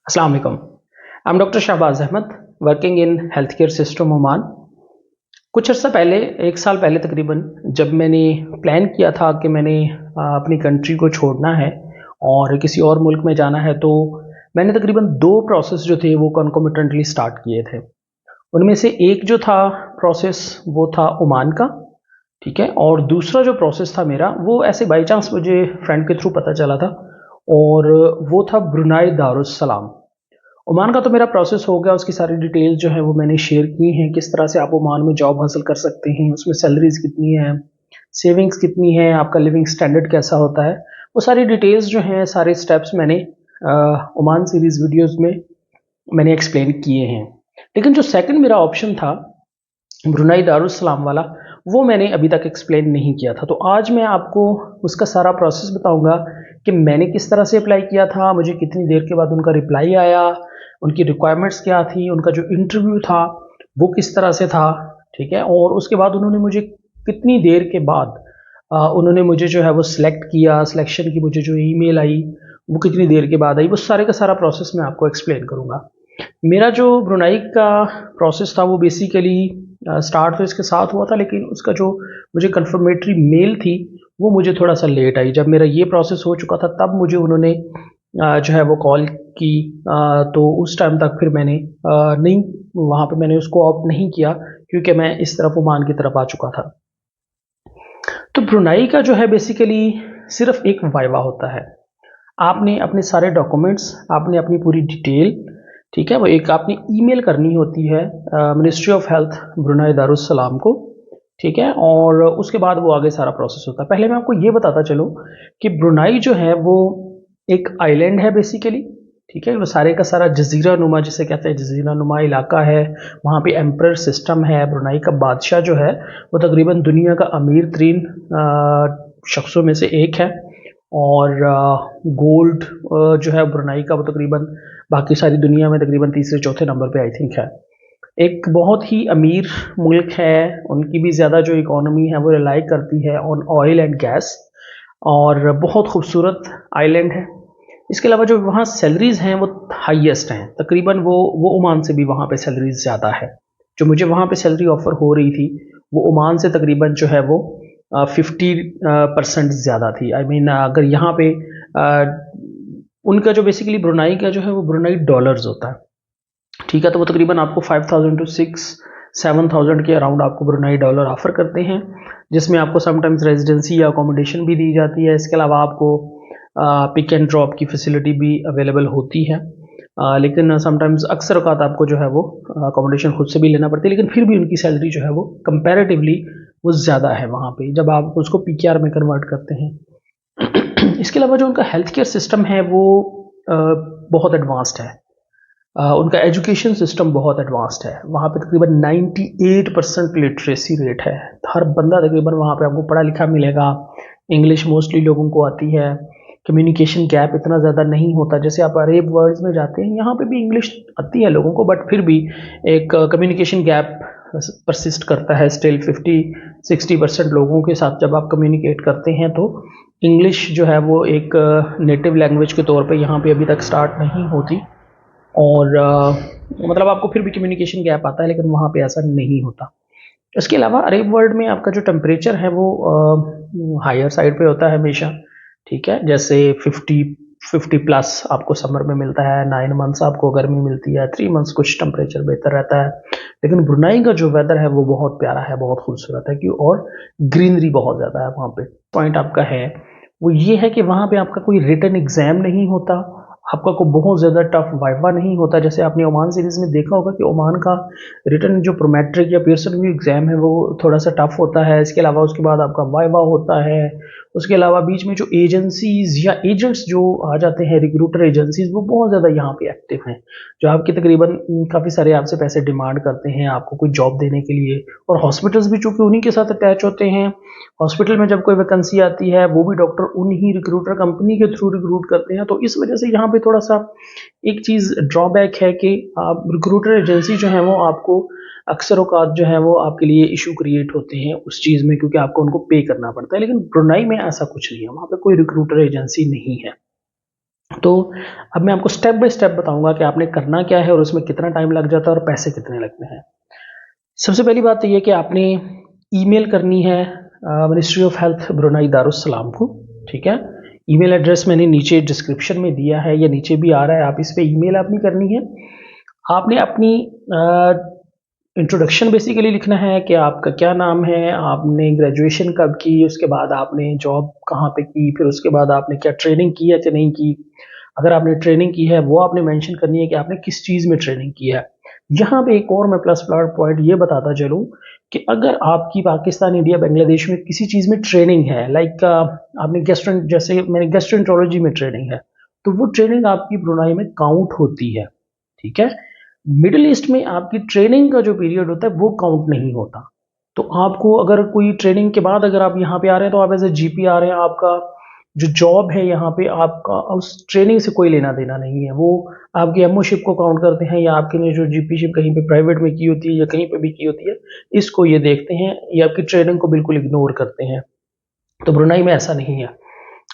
अस्सलाम वालेकुम। I am doctor Shahbaz Ahmed, working in health care system Oman. कुछ अर्सा पहले, 1 साल पहले तकरीबन, जब मैंने प्लान किया था कि मैंने अपनी कंट्री को छोड़ना है और किसी और मुल्क में जाना है, तो मैंने तकरीबन 2 प्रोसेस जो थे वो कॉन्कोमिटेंटली स्टार्ट किए थे। उनमें से एक जो था प्रोसेस वो था ओमान का, ठीक है, और दूसरा जो प्रोसेस था मेरा वो ऐसे बाई चांस मुझे फ्रेंड के थ्रू पता चला था, और वो था ब्रुनाई दारुस्सलाम। ओमान का तो मेरा प्रोसेस हो गया, उसकी सारी डिटेल्स जो है वो मैंने शेयर की हैं, किस तरह से आप ओमान में जॉब हासिल कर सकते हैं, उसमें सैलरीज कितनी है, सेविंग्स कितनी है, आपका लिविंग स्टैंडर्ड कैसा होता है। वो सारी डिटेल्स जो हैं, सारे स्टेप्स मैंने ओमान सीरीज़ वीडियोस में मैंने एक्सप्लेन किए हैं। लेकिन जो सेकंड मेरा ऑप्शन था, ब्रुनाई दारुस्सलाम वाला, वो मैंने अभी तक एक्सप्लेन नहीं किया था। तो आज मैं आपको उसका सारा प्रोसेस बताऊंगा कि मैंने किस तरह से अप्लाई किया था, मुझे कितनी देर के बाद उनका रिप्लाई आया, उनकी रिक्वायरमेंट्स क्या थी, उनका जो इंटरव्यू था वो किस तरह से था, ठीक है, और उसके बाद उन्होंने मुझे कितनी देर के बाद उन्होंने मुझे जो है वो सिलेक्ट किया, सिलेक्शन की मुझे जो ईमेल आई वो कितनी देर के बाद आई, वो सारे का सारा प्रोसेस मैं आपको एक्सप्लेन करूँगा। मेरा जो ब्रुनाई का प्रोसेस था वो बेसिकली स्टार्ट तो इसके साथ हुआ था, लेकिन उसका जो मुझे कंफर्मेटरी मेल थी वो मुझे थोड़ा सा लेट आई। जब मेरा ये प्रोसेस हो चुका था तब मुझे उन्होंने जो है वो कॉल की, तो उस टाइम तक फिर मैंने नहीं, वहाँ पे मैंने उसको ऑप्ट नहीं किया, क्योंकि मैं इस तरफ ओमान की तरफ आ चुका था। तो ब्रुनाई का जो है बेसिकली सिर्फ एक वाइवा होता है। आपने अपने सारे डॉक्यूमेंट्स, आपने अपनी पूरी डिटेल, ठीक है, वो एक आपने ईमेल करनी होती है ministry of health Brunei Darussalam को, ठीक है, और उसके बाद वो आगे सारा प्रोसेस होता है। पहले मैं आपको ये बताता चलूँ कि ब्रुनाई जो है वो एक आइलैंड है बेसिकली, ठीक है, वो सारे का सारा जजीरा नुमा जिसे कहते हैं, जजीरा नुमा इलाका है। वहाँ पे एम्पर सिस्टम है। ब्रुनाई का बादशाह जो है वो तकरीबन दुनिया का अमीर तरीन शख्सों में से एक है, और गोल्ड जो है ब्रुनाई का वो तकरीबन बाकी सारी दुनिया में तकरीबन तीसरे चौथे नंबर पे आई थिंक है। एक बहुत ही अमीर मुल्क है। उनकी भी ज़्यादा जो इकोनॉमी है वो रिलाई करती है ऑन ऑयल एंड गैस, और बहुत खूबसूरत आइलैंड है। इसके अलावा जो वहाँ सैलरीज हैं वो हाईएस्ट हैं, तकरीबन वो ओमान से भी वहाँ पे सैलरीज ज़्यादा है। जो मुझे वहाँ पे सैलरी ऑफर हो रही थी वो ओमान से तकरीबन जो है वो 50% ज़्यादा थी। आई मीन अगर यहाँ पे उनका जो बेसिकली ब्रुनाई का जो है वो ब्रुनाई डॉलर्स होता है, ठीक है, तो वो तकरीबन आपको 5000 टू 6-7,000 के अराउंड आपको ब्रुनाई डॉलर ऑफर करते हैं, जिसमें आपको समटाइम्स रेजिडेंसी या अकोमोडेशन भी दी जाती है। इसके अलावा आपको पिक एंड ड्रॉप की फैसिलिटी भी अवेलेबल होती है, लेकिन समटाइम्स अक्सर औकात आपको जो है वो अकोमोडेशन खुद से भी लेना पड़ती है, लेकिन फिर भी उनकी सैलरी जो है वो कंपैरेटिवली वो ज़्यादा है वहाँ पे जब आप उसको पीकेआर में कन्वर्ट करते हैं। इसके अलावा जो उनका हेल्थ केयर सिस्टम है वो बहुत एडवांस्ड है। उनका एजुकेशन सिस्टम बहुत एडवांस्ड है। वहाँ पे तकरीबन 98% लिटरेसी रेट है। हर बंदा तकरीबन वहाँ पे आपको पढ़ा लिखा मिलेगा। इंग्लिश मोस्टली लोगों को आती है। कम्युनिकेशन गैप इतना ज़्यादा नहीं होता। जैसे आप अरेब वर्ल्ड्स में जाते हैं, यहाँ पे भी इंग्लिश आती है लोगों को, बट फिर भी एक कम्युनिकेशन गैप परसिस्ट करता है स्टिल। 50-60% लोगों के साथ जब आप कम्युनिकेट करते हैं तो इंग्लिश जो है वो एक नेटिव लैंग्वेज के तौर पे यहाँ पे अभी तक स्टार्ट नहीं होती, और मतलब आपको फिर भी कम्युनिकेशन गैप आता है, लेकिन वहाँ पे ऐसा नहीं होता। इसके अलावा अरब वर्ल्ड में आपका जो टेम्परेचर है वो हायर साइड पे होता है हमेशा, ठीक है, जैसे 50 प्लस आपको समर में मिलता है, 9 मंथ्स आपको गर्मी मिलती है, 3 मंथ्स कुछ टेम्परेचर बेहतर रहता है। लेकिन ब्रुनाई का जो वेदर है वो बहुत प्यारा है, बहुत खूबसूरत है, क्यों, और ग्रीनरी बहुत ज़्यादा है वहाँ पे। पॉइंट आपका है वो ये है कि वहाँ पे आपका कोई रिटन एग्जाम नहीं होता, आपका को बहुत ज़्यादा टफ वाइवा नहीं होता। जैसे आपने ओमान सीरीज़ में देखा होगा कि ओमान का रिटन जो प्रोमेट्रिक या पियर्सन व्यू एग्ज़ाम है वो थोड़ा सा टफ होता है। इसके अलावा उसके बाद आपका वाइवा होता है। उसके अलावा बीच में जो एजेंसीज या एजेंट्स जो आ जाते हैं, रिक्रूटर एजेंसीज, वो बहुत ज़्यादा यहाँ पे एक्टिव हैं, जो आपके तकरीबन काफ़ी सारे आपसे पैसे डिमांड करते हैं आपको कोई जॉब देने के लिए। और हॉस्पिटल्स भी चूँकि उन्हीं के साथ अटैच होते हैं, हॉस्पिटल में जब कोई वैकेंसी आती है वो भी डॉक्टर उन्हीं रिक्रूटर कंपनी के थ्रू रिक्रूट करते हैं। तो इस वजह से यहाँ पे थोड़ा सा एक चीज़ ड्रॉबैक है कि आप रिक्रूटर एजेंसी जो है वो आपको अक्सर औकात जो है वो आपके लिए इशू क्रिएट होते हैं उस चीज़ में, क्योंकि आपको उनको पे करना पड़ता है। लेकिन ब्रुनाई में ऐसा कुछ नहीं है, वहाँ पे कोई रिक्रूटर एजेंसी नहीं है। तो अब मैं आपको स्टेप बाय स्टेप बताऊंगा कि आपने करना क्या है और उसमें कितना टाइम लग जाता है और पैसे कितने लगते हैं। सबसे पहली बात तो ये कि आपने ईमेल करनी है ministry of health Brunei Darussalam को, ठीक है। ईमेल एड्रेस मैंने नीचे डिस्क्रिप्शन में दिया है या नीचे भी आ रहा है, आप इस पे ईमेल अपनी करनी है। आपने अपनी इंट्रोडक्शन बेसिकली लिखना है कि आपका क्या नाम है, आपने ग्रेजुएशन कब की, उसके बाद आपने जॉब कहाँ पे की, फिर उसके बाद आपने क्या ट्रेनिंग की है कि नहीं की। अगर आपने ट्रेनिंग की है वो आपने मेंशन करनी है कि आपने किस चीज़ में ट्रेनिंग की है। यहाँ पे एक और मैं प्लस पॉइंट ये बताता चलूँ कि अगर आपकी पाकिस्तान, इंडिया, बांग्लादेश में किसी चीज़ में ट्रेनिंग है, लाइक आपने जैसे मैंने गैस्ट्रोएंटरोलॉजी में ट्रेनिंग है, तो वो ट्रेनिंग आपकी ब्रुनाई में काउंट होती है, ठीक है। मिडिल ईस्ट में आपकी ट्रेनिंग का जो पीरियड होता है वो काउंट नहीं होता। तो आपको अगर कोई ट्रेनिंग के बाद अगर आप यहाँ पे आ रहे हैं तो आप एज ए जीपी आ रहे हैं, आपका जो जॉब है यहाँ पे आपका उस ट्रेनिंग से कोई लेना देना नहीं है। वो आपकी एमओशिप को काउंट करते हैं या आपकी ने जो जीपीशिप कहीं पे प्राइवेट में की होती है या कहीं पे भी की होती है, इसको ये देखते हैं, ये आपकी ट्रेनिंग को बिल्कुल इग्नोर करते हैं। तो ब्रुनाई में ऐसा नहीं है।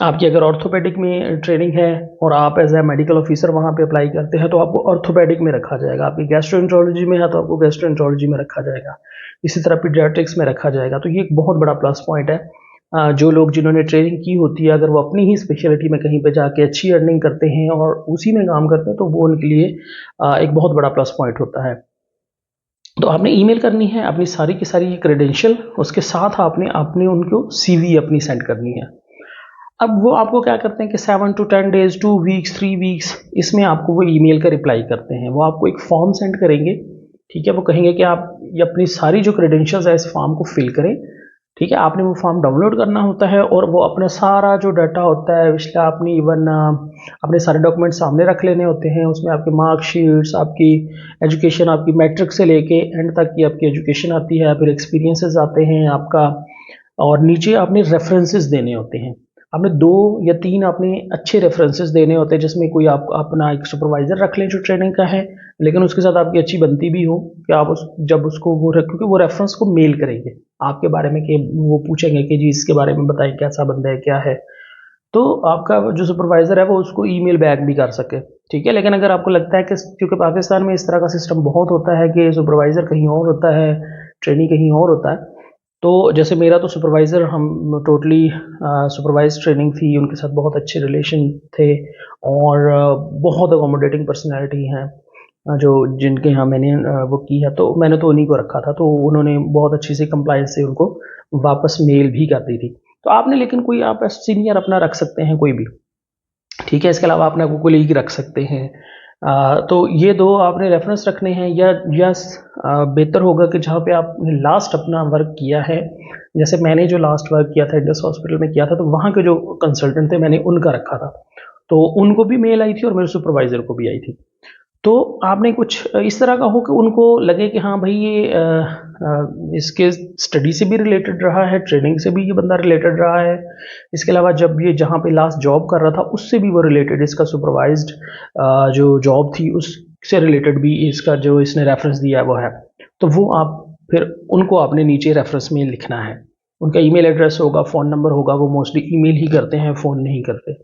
आपकी अगर ऑर्थोपेडिक में ट्रेनिंग है और आप एज ए मेडिकल ऑफिसर वहाँ पे अप्लाई करते हैं तो आपको ऑर्थोपेडिक में रखा जाएगा। आपकी गैस्ट्रोएंटरोलॉजी में है तो आपको गैस्ट्रोएंटरोलॉजी में रखा जाएगा। इसी तरह पीडियाट्रिक्स में रखा जाएगा। तो ये एक बहुत बड़ा प्लस पॉइंट है। जो लोग जिन्होंने ट्रेनिंग की होती है, अगर वो अपनी ही स्पेशलिटी में कहीं पे जाके अच्छी अर्निंग करते हैं और उसी में काम करते हैं तो वो उनके लिए एक बहुत बड़ा प्लस पॉइंट होता है। तो आपने ईमेल करनी है अपनी सारी की सारी क्रेडेंशियल, उसके साथ आपने अपने उनको सीवी अपनी सेंड करनी है। अब वो आपको क्या करते हैं कि 7 to 10 डेज, 2 वीक्स, 3 वीक्स, इसमें आपको वो ईमेल का रिप्लाई करते हैं। वो आपको एक फॉर्म सेंड करेंगे, ठीक है। वो कहेंगे कि आप ये अपनी सारी जो क्रेडेंशियल्स है इस फॉर्म को फिल करें, ठीक है। आपने वो फॉर्म डाउनलोड करना होता है और वो अपना सारा जो डाटा होता है, पिछला आपने इवन अपने सारे डॉक्यूमेंट सामने रख लेने होते हैं। उसमें आपकी मार्कशीट्स, आपकी एजुकेशन, आपकी मैट्रिक से लेके एंड तक की आपकी एजुकेशन आती है, फिर एक्सपीरियंसेस आते हैं आपका, और नीचे आपने रेफरेंसेस देने होते हैं। आपने 2 या 3 आपने अच्छे रेफरेंसेस देने होते हैं, जिसमें कोई आप अपना एक सुपरवाइज़र रख लें जो ट्रेनिंग का है, लेकिन उसके साथ आपकी अच्छी बनती भी हो कि आप उस जब उसको क्योंकि वो रेफरेंस को मेल करेंगे आपके बारे में, कि वो पूछेंगे कि जी इसके बारे में बताएं, कैसा बंदा है, क्या है। तो आपका जो सुपरवाइज़र है वो उसको ईमेल बैक भी कर सके, ठीक है। लेकिन अगर आपको लगता है कि क्योंकि पाकिस्तान में इस तरह का सिस्टम बहुत होता है कि सुपरवाइज़र कहीं और होता है, ट्रेनी कहीं और होता है, तो जैसे मेरा तो सुपरवाइज़र, हम टोटली सुपरवाइज ट्रेनिंग थी, उनके साथ बहुत अच्छे रिलेशन थे और बहुत अकोमोडेटिंग पर्सनैलिटी हैं जो जिनके यहाँ मैंने वो की है, तो मैंने तो उन्हीं को रखा था। तो उन्होंने बहुत अच्छी सी कंप्लायंस से उनको वापस मेल भी कर दी थी। तो आपने लेकिन कोई आप सीनियर अपना रख सकते हैं कोई भी, ठीक है। इसके अलावा आप अपना कोलीग रख सकते हैं। तो ये 2 आपने रेफरेंस रखने हैं, या बेहतर होगा कि जहाँ पे आपने लास्ट अपना वर्क किया है, जैसे मैंने जो लास्ट वर्क किया था इंडस हॉस्पिटल में किया था, तो वहाँ के जो कंसल्टेंट थे मैंने उनका रखा था। तो उनको भी मेल आई थी और मेरे सुपरवाइज़र को भी आई थी। तो आपने कुछ इस तरह का हो कि उनको लगे कि हाँ भाई ये इसके स्टडी से भी रिलेटेड रहा है, ट्रेनिंग से भी ये बंदा रिलेटेड रहा है। इसके अलावा जब ये जहाँ पे लास्ट जॉब कर रहा था उससे भी वो रिलेटेड, इसका सुपरवाइज्ड जो जॉब थी उससे रिलेटेड भी इसका जो इसने रेफरेंस दिया है वो है। तो वो आप फिर उनको आपने नीचे रेफरेंस में लिखना है। उनका ईमेल एड्रेस होगा, फ़ोन नंबर होगा, वो मोस्टली ईमेल ही करते हैं, फ़ोन नहीं करते।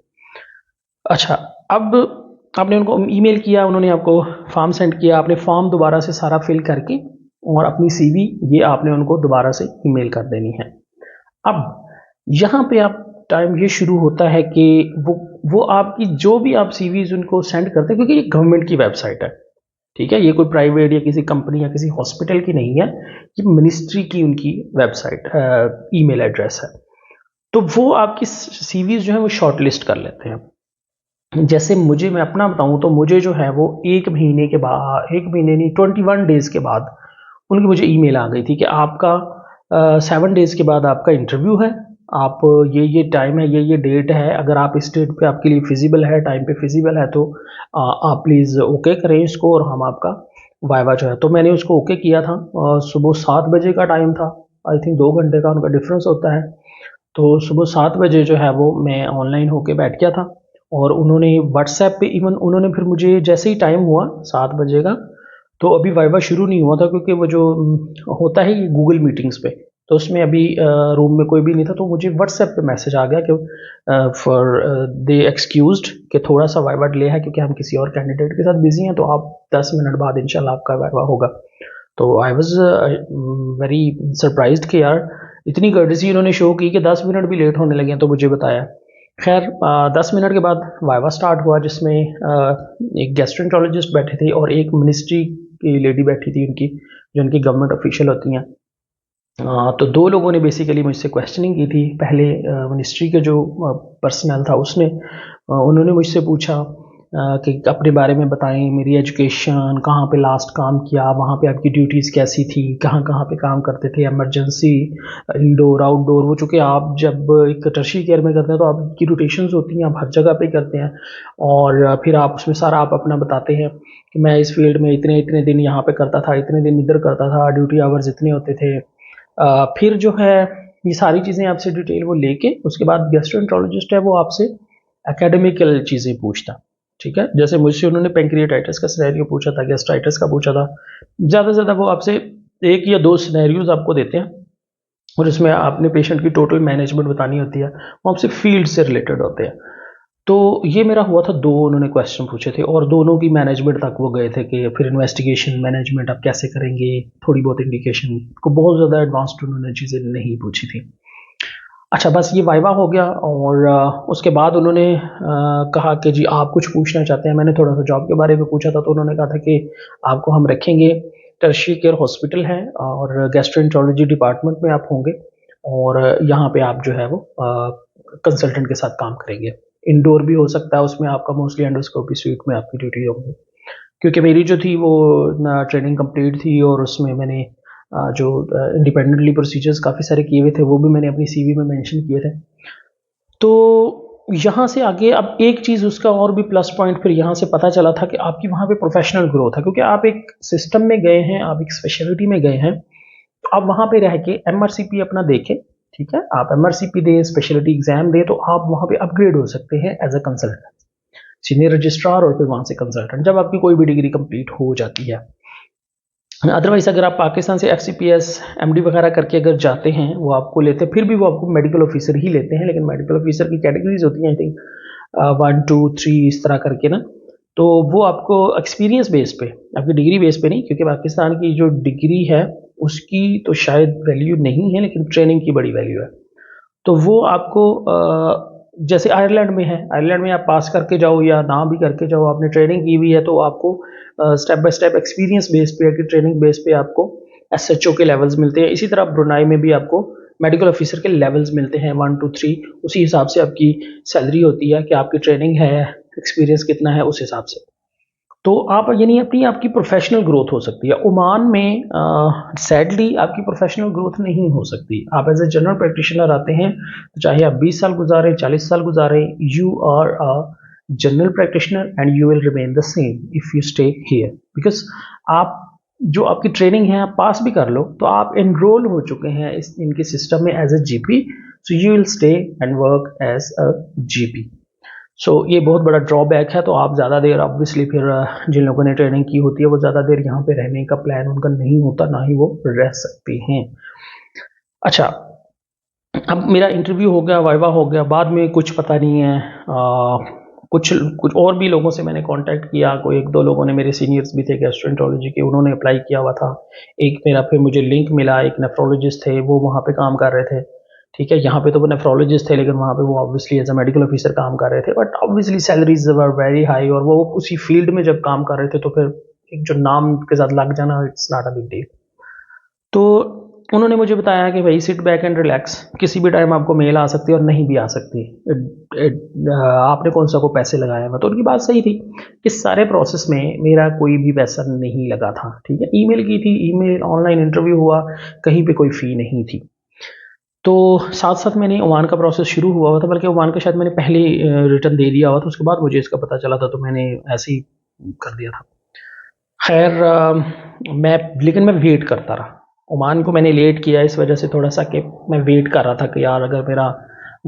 अच्छा, अब आपने उनको ईमेल किया, उन्होंने आपको फॉर्म सेंड किया, आपने फॉर्म दोबारा से सारा फिल करके और अपनी सीवी ये आपने उनको दोबारा से ईमेल कर देनी है। अब यहाँ पे आप टाइम ये शुरू होता है कि वो आपकी जो भी आप सीवीज उनको सेंड करते हैं, क्योंकि ये गवर्नमेंट की वेबसाइट है, ठीक है। ये कोई प्राइवेट या किसी कंपनी या किसी हॉस्पिटल की नहीं है, ये मिनिस्ट्री की उनकी वेबसाइट ईमेल एड्रेस है। तो वो आपकी सीवीज जो है वो शॉर्ट लिस्ट कर लेते हैं। जैसे मुझे, मैं अपना बताऊं तो मुझे जो है वो 1 महीने के बाद, 1 महीने नहीं, 21 डेज के बाद उनकी मुझे ईमेल आ गई थी कि आपका 7 डेज के बाद आपका इंटरव्यू है। आप ये टाइम है, ये डेट है, अगर आप इस डेट पे आपके लिए फिजिबल है, टाइम पे फिजिबल है तो आप प्लीज़ ओके करें इसको और हम आपका वाइवा जो है। तो मैंने उसको ओके किया था। सुबह 7 बजे का टाइम था, आई थिंक 2 घंटे का उनका डिफरेंस होता है। तो सुबह 7 बजे जो है वो मैं ऑनलाइन होके बैठ गया था और उन्होंने व्हाट्सएप पे, इवन उन्होंने फिर मुझे जैसे ही टाइम हुआ 7 बजे का, तो अभी वाइवा शुरू नहीं हुआ था क्योंकि वो जो होता है ये गूगल मीटिंग्स पे, तो उसमें अभी रूम में कोई भी नहीं था, तो मुझे व्हाट्सएप पे मैसेज आ गया कि फॉर दे एक्सक्यूज्ड कि थोड़ा सा वाइवा डिले है क्योंकि हम किसी और कैंडिडेट के साथ बिजी हैं, तो आप 10 मिनट बाद इंशाल्लाह आपका वाइवा होगा। तो आई वॉज वेरी सरप्राइज्ड कि यार इतनी कर्टेसी इन्होंने शो की कि 10 मिनट भी लेट होने लगे हैं तो मुझे बताया। खैर 10 मिनट के बाद वाइवा स्टार्ट हुआ, जिसमें एक गैस्ट्रोएंटरोलॉजिस्ट बैठे थे और एक मिनिस्ट्री की लेडी बैठी थी उनकी, जो उनकी गवर्नमेंट ऑफिशियल होती हैं। तो दो लोगों ने बेसिकली मुझसे क्वेश्चनिंग की थी। पहले मिनिस्ट्री के जो पर्सनल था उसने उन्होंने मुझसे पूछा कि अपने बारे में बताएं, मेरी एजुकेशन, कहाँ पे लास्ट काम किया, वहाँ पे आपकी ड्यूटीज़ कैसी थी, कहाँ कहाँ पे काम करते थे, इमरजेंसी, इंडोर आउटडोर। वो चूँकि आप जब एक टर्शियरी केयर में करते हैं तो आपकी रोटेशंस होती हैं, आप हर जगह पे करते हैं, और फिर आप उसमें सारा आप अपना बताते हैं कि मैं इस फील्ड में इतने इतने दिन यहाँ पे करता था, इतने दिन इधर करता था, ड्यूटी आवर्स इतने होते थे। फिर जो है ये सारी चीज़ें आपसे डिटेल वो लेके उसके बाद गैस्ट्रोएंटरोलॉजिस्ट है वो आपसे एकेडमिकल चीज़ें पूछता। ठीक है, जैसे मुझसे उन्होंने पेंक्रियाटाइटिस का सिनेरियो पूछा था, गैस्ट्राइटिस का पूछा था। ज़्यादा से ज़्यादा वो आपसे 1 या 2 सिनेरियोज आपको देते हैं और इसमें आपने पेशेंट की टोटल मैनेजमेंट बतानी होती है, वो आपसे फील्ड से रिलेटेड होते हैं। तो ये मेरा हुआ था, 2 उन्होंने क्वेश्चन पूछे थे और दोनों की मैनेजमेंट तक वो गए थे कि फिर इन्वेस्टिगेशन मैनेजमेंट आप कैसे करेंगे, थोड़ी बहुत इंडिकेशन को, बहुत ज़्यादा एडवांस्ड उन्होंने चीज़ें नहीं पूछी थी। अच्छा, बस ये वाइवा हो गया और उसके बाद उन्होंने कहा कि जी आप कुछ पूछना चाहते हैं। मैंने थोड़ा सा जॉब के बारे में पूछा था, तो उन्होंने कहा था कि आपको हम रखेंगे, टर्शियरी केयर हॉस्पिटल है और गैस्ट्रोएंटरोलॉजी डिपार्टमेंट में आप होंगे और यहाँ पे आप जो है वो कंसल्टेंट के साथ काम करेंगे। इंडोर भी हो सकता है, उसमें आपका मोस्टली एंडोस्कोपी स्वीट में आपकी ड्यूटी होगी, क्योंकि मेरी जो थी वो ट्रेनिंग कंप्लीट थी और उसमें मैंने जो इंडिपेंडेंटली प्रोसीजर्स काफ़ी सारे किए हुए थे वो भी मैंने अपनी सीवी में मेंशन किए थे। तो यहाँ से आगे अब एक चीज़ उसका और भी प्लस पॉइंट फिर यहाँ से पता चला था कि आपकी वहाँ पे प्रोफेशनल ग्रोथ है, क्योंकि आप एक सिस्टम में गए हैं, आप एक स्पेशलिटी में गए हैं, तो आप वहाँ पे रह के एमआरसीपी अपना देखें। ठीक है, आप एमआरसीपी दें, स्पेशलिटी एग्जाम दें, तो आप वहाँ पे अपग्रेड हो सकते हैं as a consultant, senior registrar और फिर वहाँ से कंसल्टेंट, जब आपकी कोई भी डिग्री कंप्लीट हो जाती है। अदरवाइज अगर आप पाकिस्तान से FCPS MD वगैरह करके अगर जाते हैं, वो आपको लेते हैं, फिर भी वो आपको मेडिकल ऑफिसर ही लेते हैं, लेकिन मेडिकल ऑफिसर की कैटेगरीज होती हैं आई थिंक 1 2 3 इस तरह करके ना। तो वो आपको एक्सपीरियंस बेस पे, आपकी डिग्री बेस पे नहीं, क्योंकि पाकिस्तान की जो डिग्री है उसकी तो शायद वैल्यू नहीं है, लेकिन ट्रेनिंग की बड़ी वैल्यू है। तो वो आपको जैसे आयरलैंड में है, आयरलैंड में आप पास करके जाओ या ना भी करके जाओ, आपने ट्रेनिंग की हुई है, तो आपको step by step experience base पे कि ट्रेनिंग बेस पे आपको SHO के लेवल्स मिलते हैं। इसी तरह ब्रुनाई में भी आपको मेडिकल ऑफिसर के लेवल्स मिलते हैं 1 2 3, उसी हिसाब से आपकी सैलरी होती है कि आपकी ट्रेनिंग है, एक्सपीरियंस कितना है उस हिसाब से। तो आप यानी अपनी आपकी प्रोफेशनल ग्रोथ हो सकती है। ओमान में सैडली आपकी प्रोफेशनल ग्रोथ नहीं हो सकती। आप एज ए जनरल प्रैक्टिशनर आते हैं तो चाहे आप 20 साल गुजारें, 40 साल गुजारें, you are a general practitioner and you will remain the same if you stay here, because आप जो आपकी ट्रेनिंग है आप पास भी कर लो तो आप एनरोल हो चुके हैं इस इनके सिस्टम में as a GP, so you will stay and work as a GP। So ये बहुत बड़ा ड्रॉबैक है। तो आप ज़्यादा देर ऑब्वियसली फिर जिन लोगों ने ट्रेनिंग की होती है वो ज़्यादा देर यहाँ पे रहने का प्लान उनका नहीं होता, ना ही वो रह सकते हैं। अच्छा, अब मेरा इंटरव्यू हो गया, वाइवा हो गया, बाद में कुछ पता नहीं है। कुछ कुछ और भी लोगों से मैंने कांटेक्ट किया, कोई 1 2 लोगों ने, मेरे सीनियर्स भी थे गैस्ट्रोएंटरोलॉजी के, उन्होंने अप्लाई किया हुआ था। एक मेरा फिर मुझे लिंक मिला, एक नेफ्रोलॉजिस्ट थे वो वहाँ पे काम कर रहे थे। ठीक है, यहाँ पे तो वो नेफ्रोलॉजिस्ट थे लेकिन वहाँ पे वो obviously as a medical officer काम कर रहे थे, but obviously salaries were very high, और वो उसी फील्ड में जब काम कर रहे थे तो फिर एक जो नाम के साथ लग जाना, it's not a big deal. तो उन्होंने मुझे बताया कि भाई सिट बैक एंड रिलैक्स, किसी भी टाइम आपको मेल आ सकती है और नहीं भी आ सकती। आपने कौन सा को पैसे लगाए हुए, तो उनकी बात सही थी। इस सारे प्रोसेस में मेरा कोई भी पैसा नहीं लगा था। ठीक है, ईमेल की थी, ईमेल, ऑनलाइन इंटरव्यू हुआ, कहीं पे कोई फ़ी नहीं थी। तो साथ साथ मैंने ओमान का प्रोसेस शुरू हुआ हुआ था, बल्कि ओमान का शायद मैंने पहले रिटर्न दे दिया हुआ था, उसके बाद मुझे इसका पता चला था तो मैंने ऐसे ही कर दिया था। खैर लेकिन मैं वेट करता रहा। ओमान को मैंने लेट किया इस वजह से थोड़ा सा कि मैं वेट कर रहा था कि यार अगर मेरा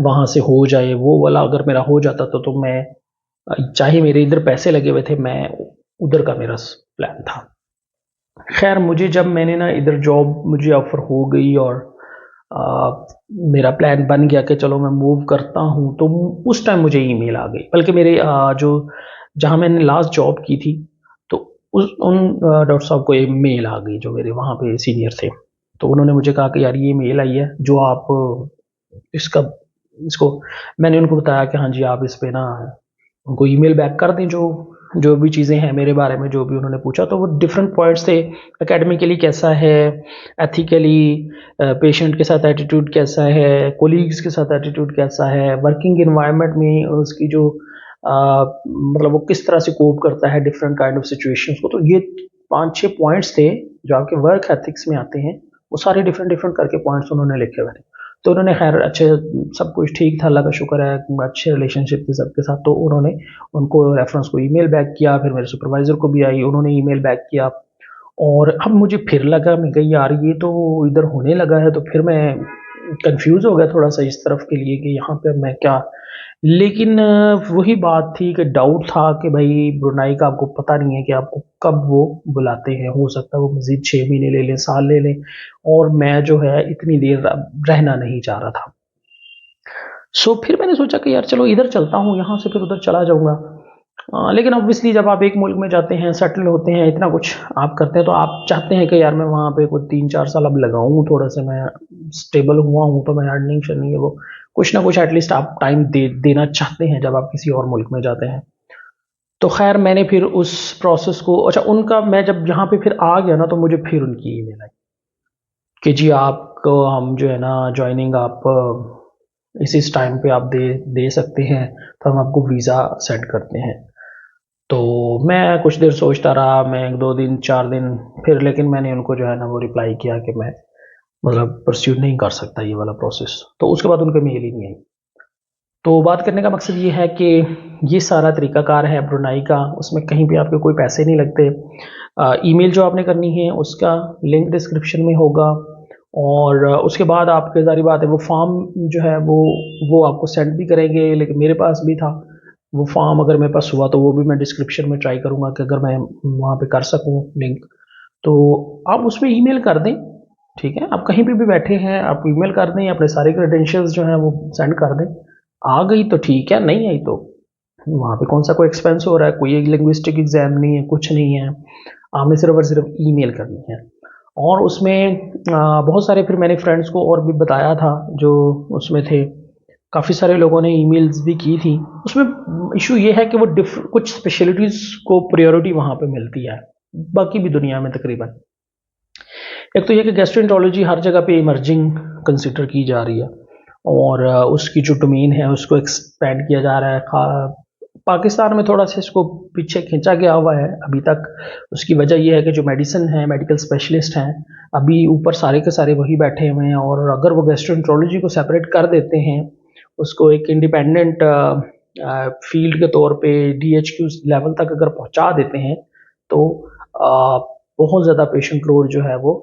वहाँ से हो जाए, वो वाला अगर मेरा हो जाता तो मैं चाहे मेरे इधर पैसे लगे हुए थे, मैं उधर का मेरा प्लान था। खैर मुझे जब मैंने ना इधर जॉब मुझे ऑफर हो गई और मेरा प्लान बन गया कि चलो मैं मूव करता हूँ, तो उस टाइम मुझे ईमेल आ गई। बल्कि मेरे जो जहाँ मैंने लास्ट जॉब की थी, तो उन डॉक्टर साहब को एक मेल आ गई, जो मेरे वहाँ पे सीनियर थे। तो उन्होंने मुझे कहा कि यार ये मेल आई है, जो आप इसका इसको मैंने उनको बताया कि हाँ जी, आप इस पे ना उनको ईमेल बैक कर दें, जो जो भी चीज़ें हैं मेरे बारे में, जो भी उन्होंने पूछा। तो वो डिफरेंट पॉइंट्स थे, एकेडमिकली कैसा है, एथिकली पेशेंट के साथ एटीट्यूड कैसा है, कोलीग्स के साथ एटीट्यूड कैसा है, वर्किंग इन्वायरमेंट में उसकी जो मतलब वो किस तरह से कोप करता है डिफरेंट काइंड ऑफ सिचुएशंस को। तो ये 5-6 पॉइंट्स थे जो आपके वर्क एथिक्स में आते हैं, वो सारे डिफरेंट डिफरेंट करके पॉइंट्स उन्होंने लिखे हुए थे। तो उन्होंने खैर अच्छे, सब कुछ ठीक था, अल्लाह का शुक्र है, अच्छे रिलेशनशिप थे सबके साथ। तो उन्होंने उनको रेफरेंस को ईमेल बैक किया, फिर मेरे सुपरवाइज़र को भी आई, उन्होंने ईमेल बैक किया। और अब मुझे फिर लगा, मैं कही यार ये तो इधर होने लगा है। तो फिर मैं कंफ्यूज हो गया थोड़ा सा इस तरफ के लिए कि यहाँ पे मैं क्या। लेकिन वही बात थी कि डाउट था कि भाई ब्रुनाई का आपको पता नहीं है कि आपको कब वो बुलाते हैं, हो सकता है वो मजीद 6 महीने ले लें, साल ले लें। और मैं जो है इतनी देर रहना नहीं चाह रहा था। सो फिर मैंने सोचा कि यार चलो इधर चलता हूँ, यहाँ से फिर उधर चला जाऊँगा। लेकिन ऑब्वियसली जब आप एक मुल्क में जाते हैं, सेटल होते हैं, इतना कुछ आप करते हैं, तो आप चाहते हैं कि यार मैं वहाँ पे कुछ 3-4 साल अब लगाऊँ, थोड़ा सा मैं स्टेबल हुआ हूँ, तो मैं अर्निंग शर्निंग है वो कुछ ना कुछ एटलीस्ट आप टाइम देना चाहते हैं जब आप किसी और मुल्क में जाते हैं। तो खैर मैंने फिर उस प्रोसेस को, अच्छा उनका, मैं जब यहाँ पे फिर आ गया ना, तो मुझे फिर उनकी ईमेल आई कि जी आपको हम जो है ना ज्वाइनिंग आप इस टाइम पे आप दे सकते हैं, तो हम आपको वीज़ा सेंड करते हैं। तो मैं कुछ देर सोचता रहा, मैं 1-2 दिन 4 दिन, फिर लेकिन मैंने उनको जो है ना वो रिप्लाई किया कि मैं मतलब परस्यू नहीं कर सकता ये वाला प्रोसेस। तो उसके बाद उनका मेल ही नहीं आई। तो बात करने का मकसद ये है कि ये सारा तरीकाकार है ब्रुनाई का, उसमें कहीं भी आपके कोई पैसे नहीं लगते। ईमेल जो आपने करनी है उसका लिंक डिस्क्रिप्शन में होगा। और उसके बाद आपके ज़ाहिर बात है वो फॉर्म जो है वो आपको सेंड भी करेंगे, लेकिन मेरे पास भी था वो फॉर्म। अगर मेरे पास हुआ तो वो भी मैं डिस्क्रिप्शन में ट्राई करूँगा कि अगर मैं वहाँ पे कर सकूँ लिंक। तो आप उसमें ईमेल कर दें, ठीक है, आप कहीं पे भी बैठे हैं आप ईमेल कर दें, अपने सारे क्रेडेंशियल्स जो हैं वो सेंड कर दें। आ गई तो ठीक है, नहीं आई तो वहाँ पे कौन सा कोई एक्सपेंस हो रहा है, कोई एक लिंग्विस्टिक एग्जाम नहीं है, कुछ नहीं है। आपने सिर्फ और सिर्फ ईमेल करनी है। और उसमें बहुत सारे फिर मैंने फ्रेंड्स को और भी बताया था जो उसमें थे, काफ़ी सारे लोगों ने ईमेल्स भी की थी। उसमें इशू ये है कि वो कुछ स्पेशलिटीज़ को प्रायोरिटी वहाँ पे मिलती है, बाकी भी दुनिया में तकरीबन। एक तो ये कि गैस्ट्रोएंटरोलॉजी हर जगह पे इमर्जिंग कंसिडर की जा रही है, और उसकी जो डोमेन है उसको एक्सपेंड किया जा रहा है। पाकिस्तान में थोड़ा सा इसको पीछे खींचा गया हुआ है अभी तक। उसकी वजह यह है कि जो मेडिसिन है, मेडिकल स्पेशलिस्ट हैं, अभी ऊपर सारे के सारे वही बैठे हुए हैं। और अगर वो गैस्ट्रोएंटरोलॉजी को सेपरेट कर देते हैं, उसको एक इंडिपेंडेंट फील्ड के तौर पे DHQ लेवल तक अगर पहुंचा देते हैं, तो बहुत ज़्यादा पेशेंट लोड जो है वो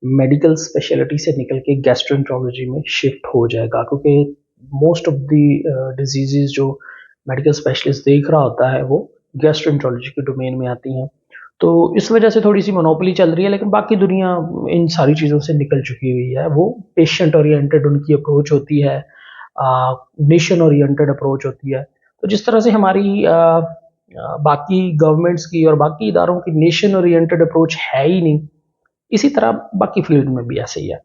मेडिकल स्पेशलिटी से निकल के गैस्ट्रोएंटरोलॉजी में शिफ्ट हो जाएगा। क्योंकि मोस्ट ऑफ द डिजीज़ जो मेडिकल स्पेशलिस्ट देख रहा होता है वो गैस्ट्रोएंटरोलॉजी के डोमेन में आती हैं। तो इस वजह से थोड़ी सी मोनोपोली चल रही है, लेकिन बाकी दुनिया इन सारी चीज़ों से निकल चुकी हुई है। वो पेशेंट ओरिएंटेड उनकी अप्रोच होती है, नेशन ओरिएंटेड अप्रोच होती है। तो जिस तरह से हमारी बाकी गवर्नमेंट्स की और बाकी इदारों की नेशन ओरिएंटेड अप्रोच है ही नहीं, इसी तरह बाकी फील्ड में भी ऐसे ही है।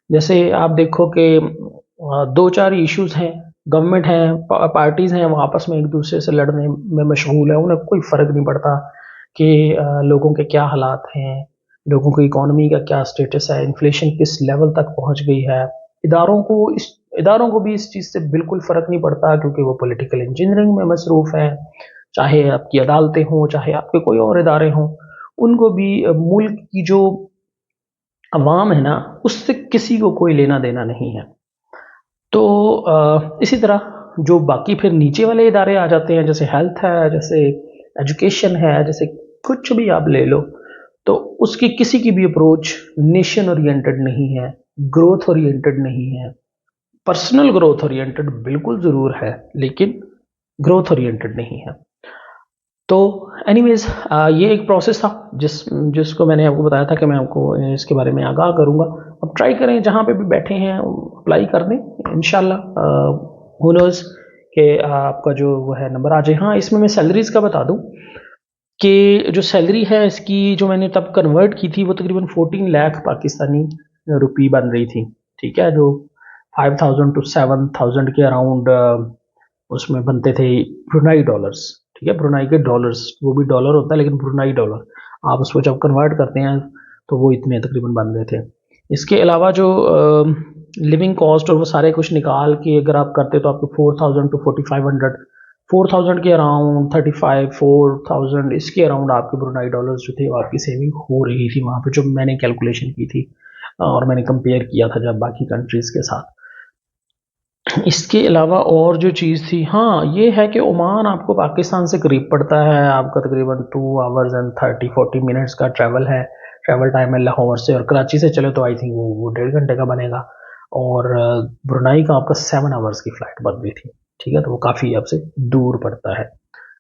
जैसे आप देखो कि 2-4 इश्यूज हैं, गवर्नमेंट है, पार्टीज हैं, वो आपस में एक दूसरे से लड़ने में मशगूल है, उन्हें कोई फ़र्क नहीं पड़ता कि लोगों के क्या हालात हैं, लोगों की इकोनॉमी का क्या स्टेटस है, इन्फ्लेशन किस लेवल तक पहुंच गई है। इदारों को भी इस चीज़ से बिल्कुल फ़र्क नहीं पड़ता, क्योंकि वो पॉलिटिकल इंजीनियरिंग में मसरूफ़ हैं। चाहे आपकी अदालतें हों, चाहे आपके कोई और इदारे हों, उनको भी मुल्क की जो अवाम है ना, उससे किसी को कोई लेना देना नहीं है। तो इसी तरह जो बाकी फिर नीचे वाले इदारे आ जाते हैं, जैसे हेल्थ है, जैसे एजुकेशन है, जैसे कुछ भी आप ले लो, तो उसकी किसी की भी अप्रोच नेशन ओरिएंटेड नहीं है, ग्रोथ ओरिएंटेड नहीं है। पर्सनल ग्रोथ ओरिएंटेड बिल्कुल ज़रूर है, लेकिन ग्रोथ ओरिएंटेड नहीं है। तो एनीवेज़ ये एक प्रोसेस था जिसको मैंने आपको बताया था कि मैं आपको इसके बारे में आगाह करूँगा। अब ट्राई करें जहाँ पे भी बैठे हैं अप्लाई कर दें इंशाल्लाह। हू नोज़ कि आपका जो वो है नंबर आ जाए। हाँ, इसमें मैं सैलरीज़ का बता दूँ कि जो सैलरी है इसकी जो मैंने तब कन्वर्ट की थी वो तकरीबन 14 लाख पाकिस्तानी रुपये बन रही थी। ठीक है, जो 5000 टू 7000 के अराउंड उसमें बनते थे ब्रुनाई डॉलर्स। ठीक है, ब्रुनाई के डॉलर्स, वो भी डॉलर होता है लेकिन ब्रुनाई डॉलर आप उसको जब कन्वर्ट करते हैं तो वो इतने तकरीबन बन रहे थे। इसके अलावा जो लिविंग कॉस्ट और वो सारे कुछ निकाल के अगर आप करते तो आपको 4000 टू 4500, 4000 के अराउंड 35 4000 इसके अराउंड आपके ब्रुनाई डॉलर्स जो थे वो आपकी सेविंग हो रही थी वहाँ पे, जो मैंने कैलकुलेशन की थी और मैंने कंपेयर किया था जब बाकी कंट्रीज़ के साथ। इसके अलावा और जो चीज़ थी, हाँ, ये है कि ओमान आपको पाकिस्तान से करीब पड़ता है। आपका तकरीबन 2 आवर्स एंड 30-40 मिनट्स का ट्रैवल है, ट्रैवल टाइम है लाहौर से। और कराची से चले तो आई थिंक वो 1.5 घंटे का बनेगा। और ब्रुनाई का आपका 7 आवर्स की फ़्लाइट बन रही थी। ठीक है, तो वो काफ़ी आपसे दूर पड़ता है।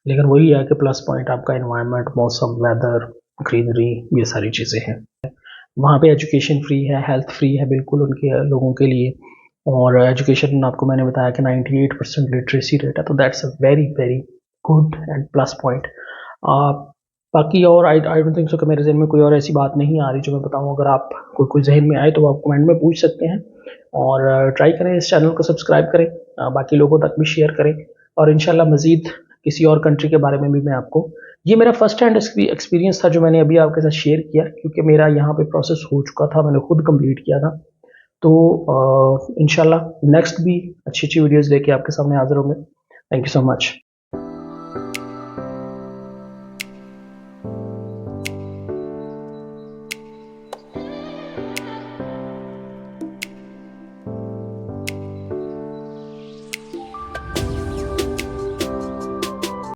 लेकिन वही है कि प्लस पॉइंट आपका एनवायरनमेंट, मौसम, वेदर, ग्रीनरी, ये सारी चीज़ें हैं। वहाँ पे एजुकेशन फ्री है, हेल्थ फ्री है बिल्कुल उनके लोगों के लिए। और एजुकेशन आपको मैंने बताया कि 98% लिटरेसी रेट है, तो that's a very very good and plus point. बाकी और आई डोंट थिंक सो कि मेरे जहन में कोई और ऐसी बात नहीं आ रही जो मैं बताऊं। अगर आप कोई जहन में आए तो आप कमेंट में पूछ सकते हैं। और ट्राई करें, इस चैनल को सब्सक्राइब करें, बाकी लोगों तक भी शेयर करें। और इंशाल्लाह मज़ीद किसी और कंट्री के बारे में भी मैं आपको, ये मेरा फर्स्ट हैंड एक्सपीरियंस था जो मैंने अभी आपके साथ शेयर किया, क्योंकि मेरा यहाँ पे प्रोसेस हो चुका था, मैंने खुद कंप्लीट किया था। तो इंशाल्लाह नेक्स्ट भी अच्छी अच्छी वीडियोस लेके आपके सामने हाजिर होंगे। Thank you so much.